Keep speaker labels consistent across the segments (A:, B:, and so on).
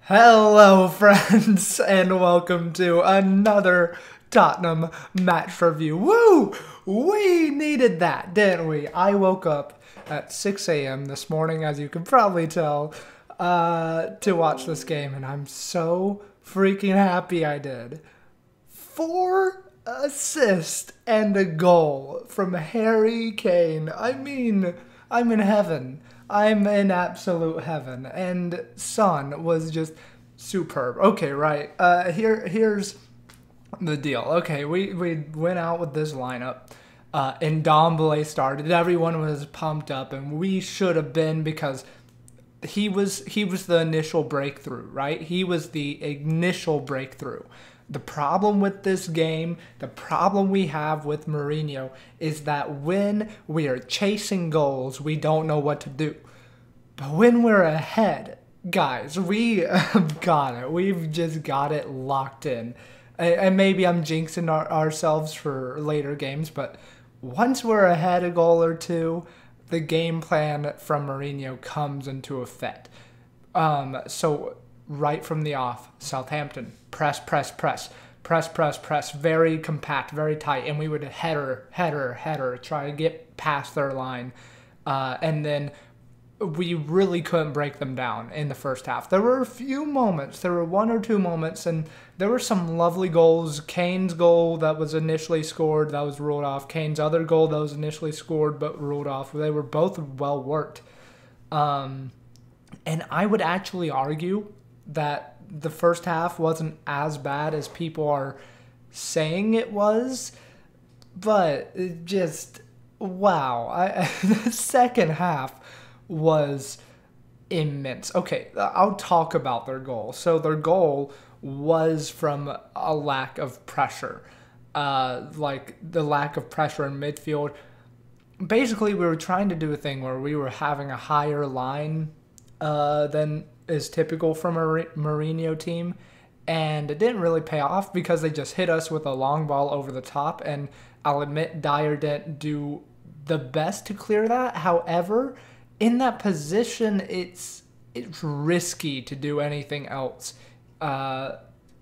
A: Hello, friends, and welcome to another Tottenham match review. Woo! We needed that, didn't we? I woke up at 6 a.m. this morning, as you can probably tell, to watch this game, and I'm so freaking happy I did. 4 assists and a goal from Harry Kane. I mean, I'm in heaven. I'm in absolute heaven. And Son was just superb. Okay, right. Here's the deal. Okay, we went out with this lineup. And Ndombele started. Everyone was pumped up, and we should have been, because he was the initial breakthrough, right? He was the initial breakthrough. The problem with this game, the problem we have with Mourinho, is that when we are chasing goals, we don't know what to do. But when we're ahead, guys, we have got it. We've just got it locked in. And maybe I'm jinxing ourselves for later games, but once we're ahead a goal or two, the game plan from Mourinho comes into effect. So right from the off, Southampton, press, very compact, very tight, and we would header, try to get past their line, and then we really couldn't break them down in the first half. There were a few moments, there were 1 or 2 moments, and there were some lovely goals. Kane's goal that was initially scored, that was ruled off. Kane's other goal that was initially scored but ruled off. They were both well worked. And I would actually argue that the first half wasn't as bad as people are saying it was, but it just, wow. The second half was immense. Okay, I'll talk about their goal. So their goal was from a lack of pressure, like the lack of pressure in midfield. Basically, we were trying to do a thing where we were having a higher line than is typical from a Mourinho team, and it didn't really pay off because they just hit us with a long ball over the top, and I'll admit Dyer didn't do the best to clear that. However, in that position, it's risky to do anything else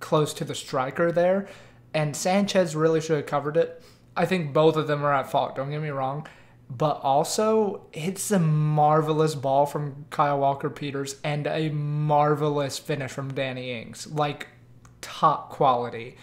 A: close to the striker there, and Sanchez really should have covered it. I think both of them are at fault, don't get me wrong, but also it's a marvelous ball from Kyle Walker-Peters and a marvelous finish from Danny Ings, like top quality.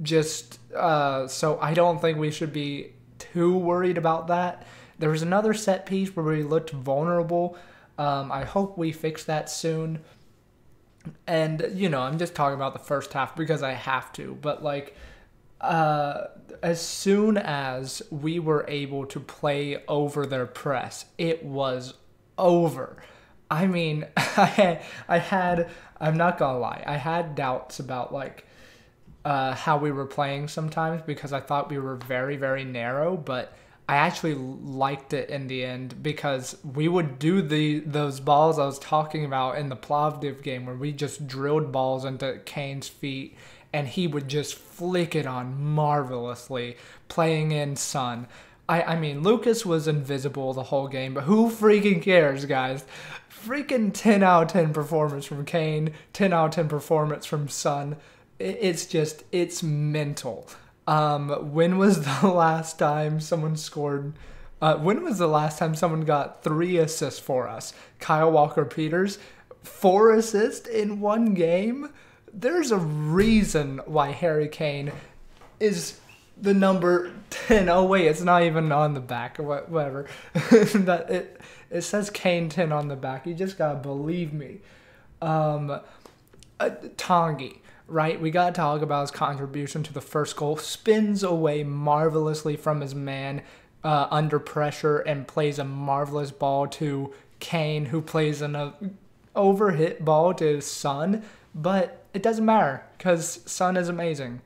A: Just so I don't think we should be too worried about that. There was another set piece where we looked vulnerable. I hope we fix that soon. And, you know, I'm just talking about the first half because I have to. But, like, as soon as we were able to play over their press, it was over. I mean, I'm not gonna lie, I had doubts about, like, how we were playing sometimes because I thought we were very, very narrow, but I actually liked it in the end because we would do those balls I was talking about in the Plovdiv game where we just drilled balls into Kane's feet and he would just flick it on marvelously, playing in Son. I mean, Lucas was invisible the whole game, but who freaking cares, guys? Freaking 10 out of 10 performance from Kane, 10 out of 10 performance from Son. It's mental. When was the last time someone scored? When was the last time someone got 3 assists for us? Kyle Walker-Peters, 4 assists in one game? There's a reason why Harry Kane is the number 10. Oh wait, it's not even on the back. Whatever. It says Kane 10 on the back. You just gotta believe me. Tanguy. Right, we got to talk about his contribution to the first goal. Spins away marvelously from his man under pressure and plays a marvelous ball to Kane, who plays an overhit ball to his Son. But it doesn't matter because Son is amazing.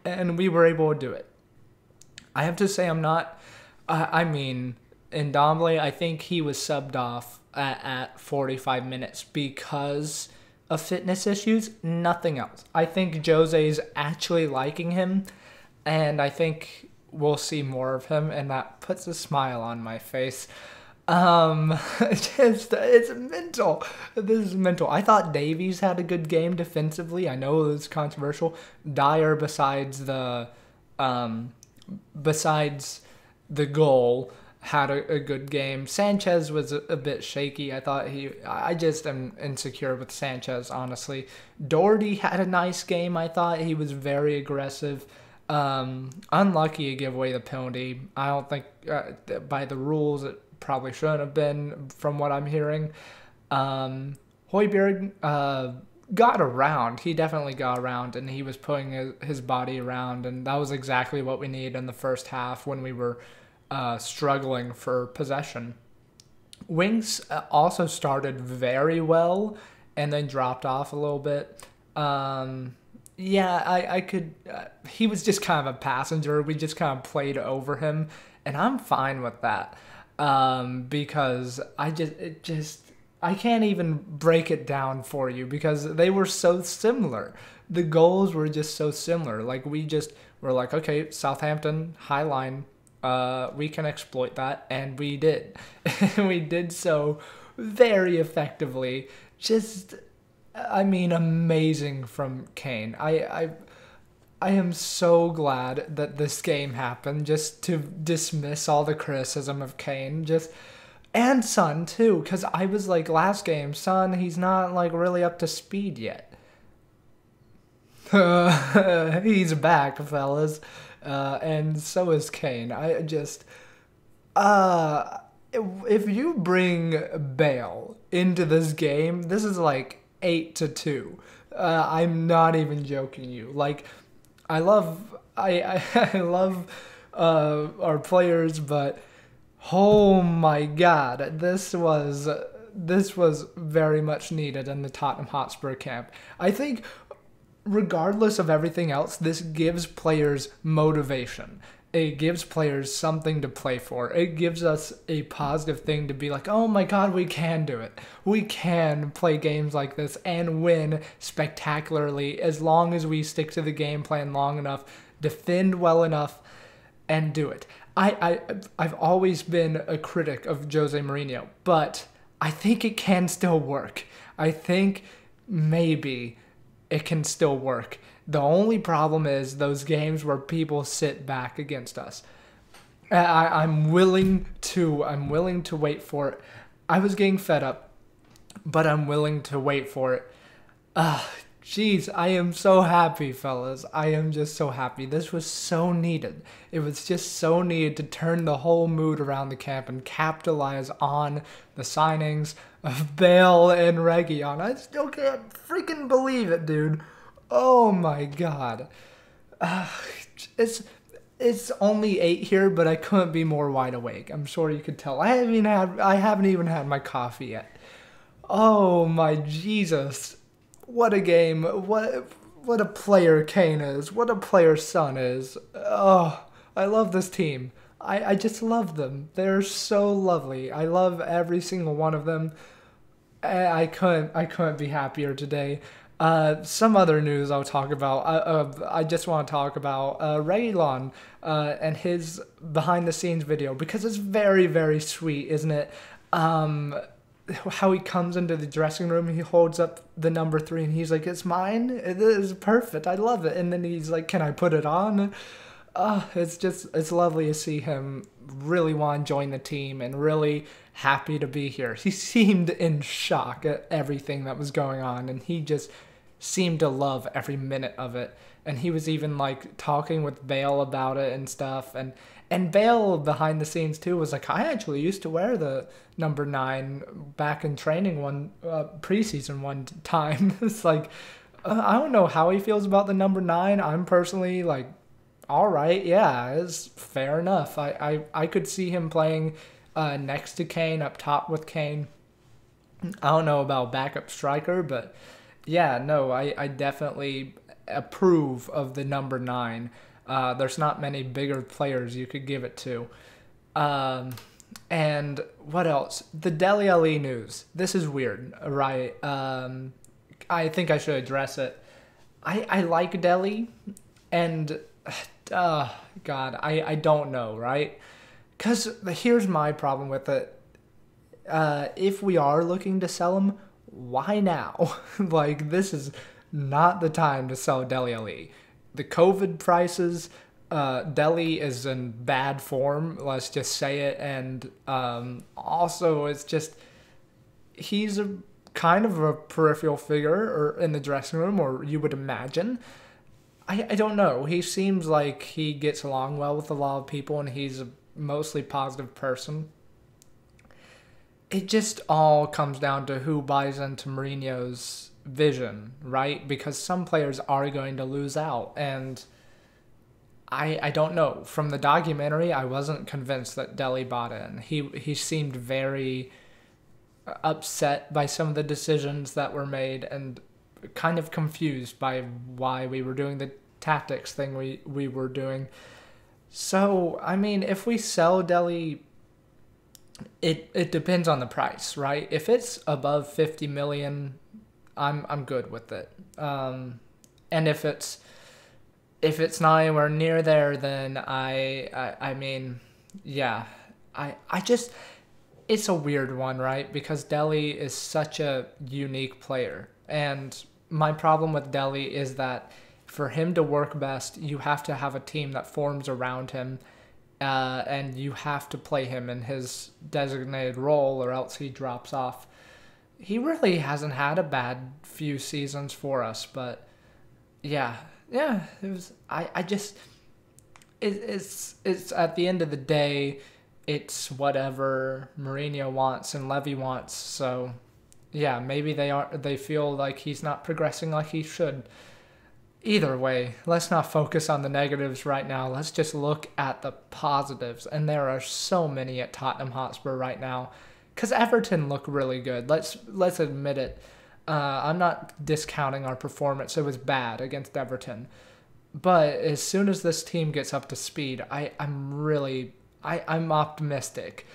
A: And we were able to do it. I have to say I'm not... I mean, Ndombele, I think he was subbed off at 45 minutes because of fitness issues, nothing else. I think Jose's actually liking him, and I think we'll see more of him, and that puts a smile on my face. It's mental. This is mental. I thought Davies had a good game defensively. I know it was controversial. Dyer, um, besides the goal, had a good game. Sanchez was a bit shaky. I just am insecure with Sanchez, honestly. Doherty had a nice game. I thought he was very aggressive. Unlucky to give away the penalty. I don't think by the rules it probably shouldn't have been, from what I'm hearing. Højbjerg got around. He definitely got around, and he was putting his body around, and that was exactly what we needed in the first half when we were struggling for possession. Winks also started very well and then dropped off a little bit. Yeah, I could. He was just kind of a passenger. We just kind of played over him, and I'm fine with that because I can't even break it down for you because they were so similar. The goals were just so similar. Like we just were like, okay, Southampton high line. We can exploit that, and we did. We did so very effectively. Just, I mean, amazing from Kane. I am so glad that this game happened, just to dismiss all the criticism of Kane. And Son too, because I was like, last game, Son, he's not like really up to speed yet. He's back, fellas. And so is Kane. If you bring Bale into this game, this is like 8-2. I'm not even joking you. Like, I love our players, but oh my God, this was very much needed in the Tottenham Hotspur camp. I think, regardless of everything else, this gives players motivation. It gives players something to play for. It gives us a positive thing to be like, oh my God, we can do it. We can play games like this and win spectacularly as long as we stick to the game plan long enough, defend well enough, and do it. I've always been a critic of Jose Mourinho, but I think it can still work. I think maybe it can still work. The only problem is those games where people sit back against us. I'm willing to wait for it. I was getting fed up, but I'm willing to wait for it. Jeez, I am so happy, fellas. I am just so happy. This was so needed. It was just so needed to turn the whole mood around the camp and capitalize on the signings of Bale and Reguilon. I still can't freaking believe it, dude. Oh my God. It's only 8 here, but I couldn't be more wide awake. I'm sure you could tell. I haven't even had my coffee yet. Oh my Jesus. What a game. What a player Kane is. What a player Son is. Oh, I love this team. I just love them. They're so lovely. I love every single one of them. I couldn't be happier today. Some other news I'll talk about. I just want to talk about Reguilon and his behind the scenes video, because it's very, very sweet, isn't it? How he comes into the dressing room, he holds up the number 3 and he's like, it's mine, it is perfect, I love it. And then he's like, can I put it on? It's lovely to see him really want to join the team and really happy to be here. He seemed in shock at everything that was going on, and he just seemed to love every minute of it. And he was even like talking with Bale about it and stuff, and Bale behind the scenes too was like, I actually used to wear the number 9 back in training preseason one time. It's like, I don't know how he feels about the number 9. I'm personally like, all right, yeah, it's fair enough. I could see him playing next to Kane, up top with Kane. I don't know about backup striker, but yeah, no, I definitely approve of the number 9. There's not many bigger players you could give it to. And what else? The Dele Alli news. This is weird, right? I think I should address it. I like Dele, and God, I don't know, right? Because here's my problem with it. if we are looking to sell him, why now? Like, this is not the time to sell Dele Alli. The COVID prices, Dele is in bad form, let's just say it, and also it's just, he's a kind of a peripheral figure or in the dressing room, or you would imagine. I don't know. He seems like he gets along well with a lot of people, and he's a mostly positive person. It just all comes down to who buys into Mourinho's vision, right? Because some players are going to lose out, and I don't know. From the documentary, I wasn't convinced that Dele bought in. He seemed very upset by some of the decisions that were made, and kind of confused by why we were doing the tactics thing we were doing. So, I mean, if we sell Dele, it depends on the price, right? If it's above 50 million, I'm good with it. And if it's not anywhere near there, then I mean, yeah, I just, it's a weird one, right? Because Dele is such a unique player. And my problem with Dele is that for him to work best, you have to have a team that forms around him, and you have to play him in his designated role, or else he drops off. He really hasn't had a bad few seasons for us, but yeah, it was, I just, it's at the end of the day, it's whatever Mourinho wants and Levy wants. So yeah, maybe they feel like he's not progressing like he should. Either way, let's not focus on the negatives right now. Let's just look at the positives, and there are so many at Tottenham Hotspur right now. Because Everton look really good. Let's admit it. I'm not discounting our performance. It was bad against Everton. But as soon as this team gets up to speed, I'm optimistic.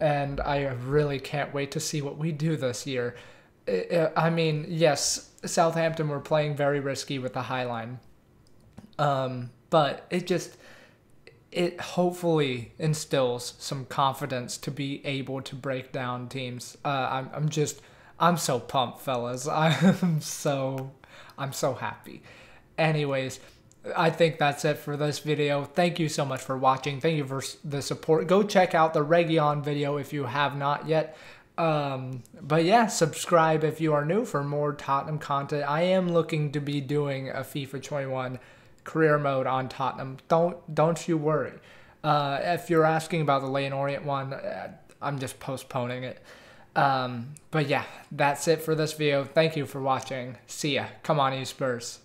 A: And I really can't wait to see what we do this year. I mean, yes, Southampton were playing very risky with the high line. But it hopefully instills some confidence to be able to break down teams. I'm so pumped, fellas. I'm so happy. Anyways, I think that's it for this video. Thank you so much for watching. Thank you for the support. Go check out the Region video if you have not yet. But yeah, subscribe if you are new for more Tottenham content. I am looking to be doing a FIFA 21 career mode on Tottenham. Don't you worry. If you're asking about the Lane Orient one, I'm just postponing it. But yeah, that's it for this video. Thank you for watching. See ya. Come on, you Spurs.